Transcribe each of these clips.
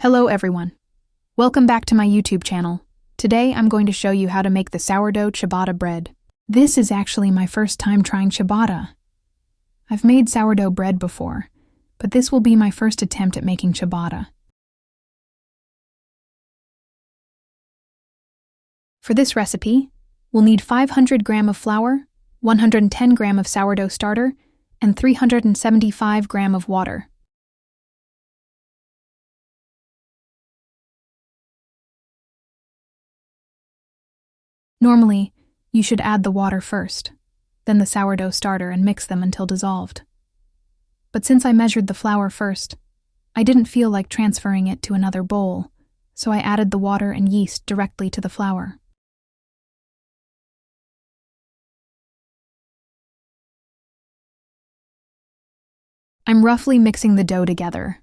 Hello everyone. Welcome back to my YouTube channel. Today I'm going to show you how to make the sourdough ciabatta bread. This is actually my first time trying ciabatta. I've made sourdough bread before, but this will be my first attempt at making ciabatta. For this recipe, we'll need 500 grams of flour, 110 grams of sourdough starter, and 375 grams of water. Normally, you should add the water first, then the sourdough starter and mix them until dissolved. But since I measured the flour first, I didn't feel like transferring it to another bowl, so I added the water and yeast directly to the flour. I'm roughly mixing the dough together.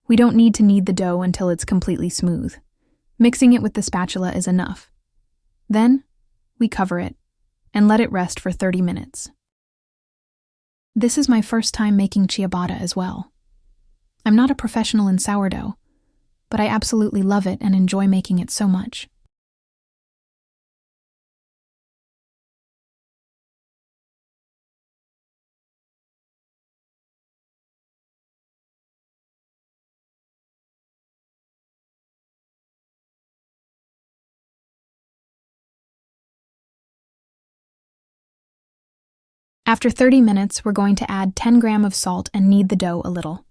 We don't need to knead the dough until it's completely smooth. Mixing it with the spatula is enough. Then, we cover it and let it rest for 30 minutes. This is my first time making ciabatta as well. I'm not a professional in sourdough, but I absolutely love it and enjoy making it so much. After 30 minutes, we're going to add 10 grams of salt and knead the dough a little.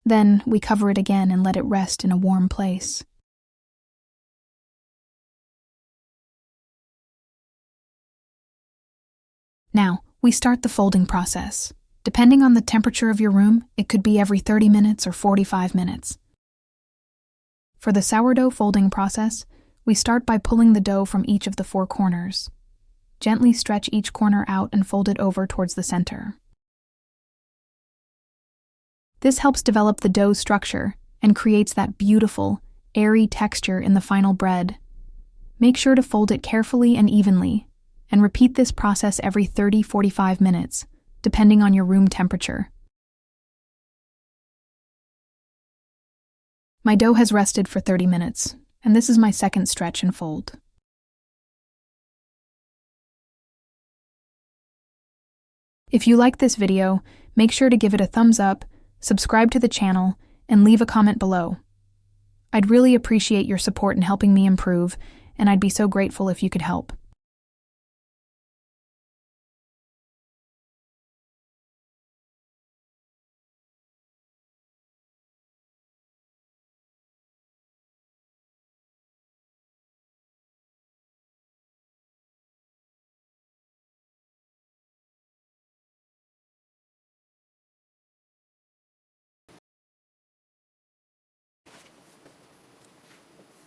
Then, we cover it again and let it rest in a warm place. Now, we start the folding process. Depending on the temperature of your room, it could be every 30 minutes or 45 minutes. For the sourdough folding process, we start by pulling the dough from each of the four corners. Gently stretch each corner out and fold it over towards the center. This helps develop the dough structure and creates that beautiful, airy texture in the final bread. Make sure to fold it carefully and evenly, and repeat this process every 30-45 minutes, depending on your room temperature. My dough has rested for 30 minutes, and this is my second stretch and fold. If you like this video, make sure to give it a thumbs up, subscribe to the channel, and leave a comment below. I'd really appreciate your support in helping me improve, and I'd be so grateful if you could help.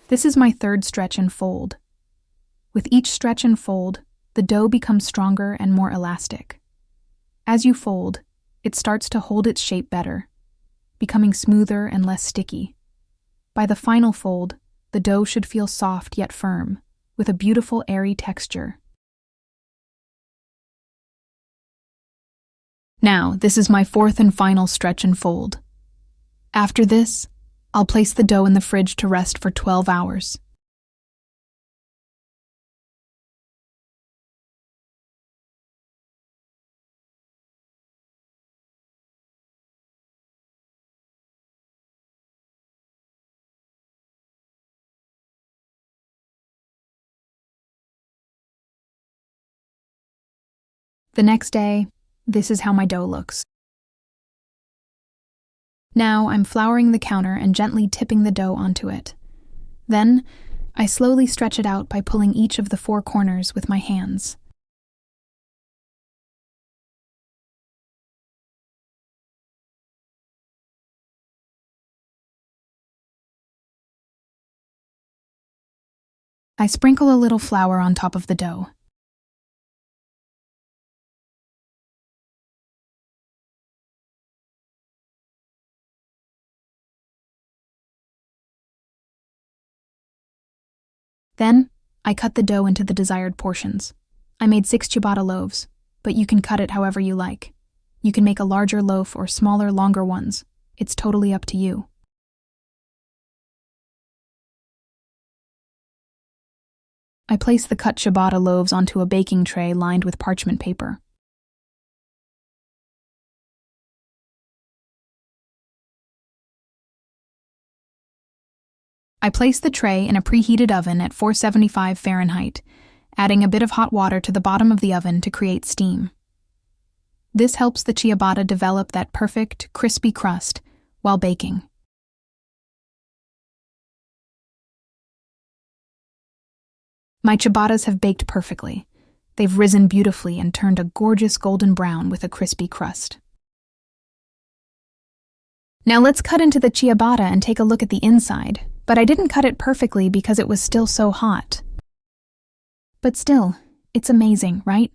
This is my third stretch and fold. With each stretch and fold, the dough becomes stronger and more elastic. As you fold, it starts to hold its shape better, becoming smoother and less sticky. By the final fold, the dough should feel soft yet firm, with a beautiful airy texture. Now, this is my fourth and final stretch and fold. After this, I'll place the dough in the fridge to rest for 12 hours. The next day, this is how my dough looks. Now I'm flouring the counter and gently tipping the dough onto it. Then, I slowly stretch it out by pulling each of the four corners with my hands. I sprinkle a little flour on top of the dough. Then, I cut the dough into the desired portions. I made 6 ciabatta loaves, but you can cut it however you like. You can make a larger loaf or smaller, longer ones. It's totally up to you. I placed the cut ciabatta loaves onto a baking tray lined with parchment paper. I placed the tray in a preheated oven at 475 Fahrenheit, adding a bit of hot water to the bottom of the oven to create steam. This helps the ciabatta develop that perfect, crispy crust while baking. My ciabattas have baked perfectly. They've risen beautifully and turned a gorgeous golden brown with a crispy crust. Now let's cut into the ciabatta and take a look at the inside, but I didn't cut it perfectly because it was still so hot. But still, it's amazing, right?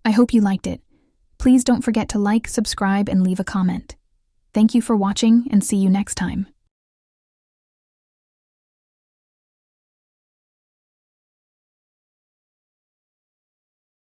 I hope you liked it. Please don't forget to like, subscribe, and leave a comment. Thank you for watching, and see you next time.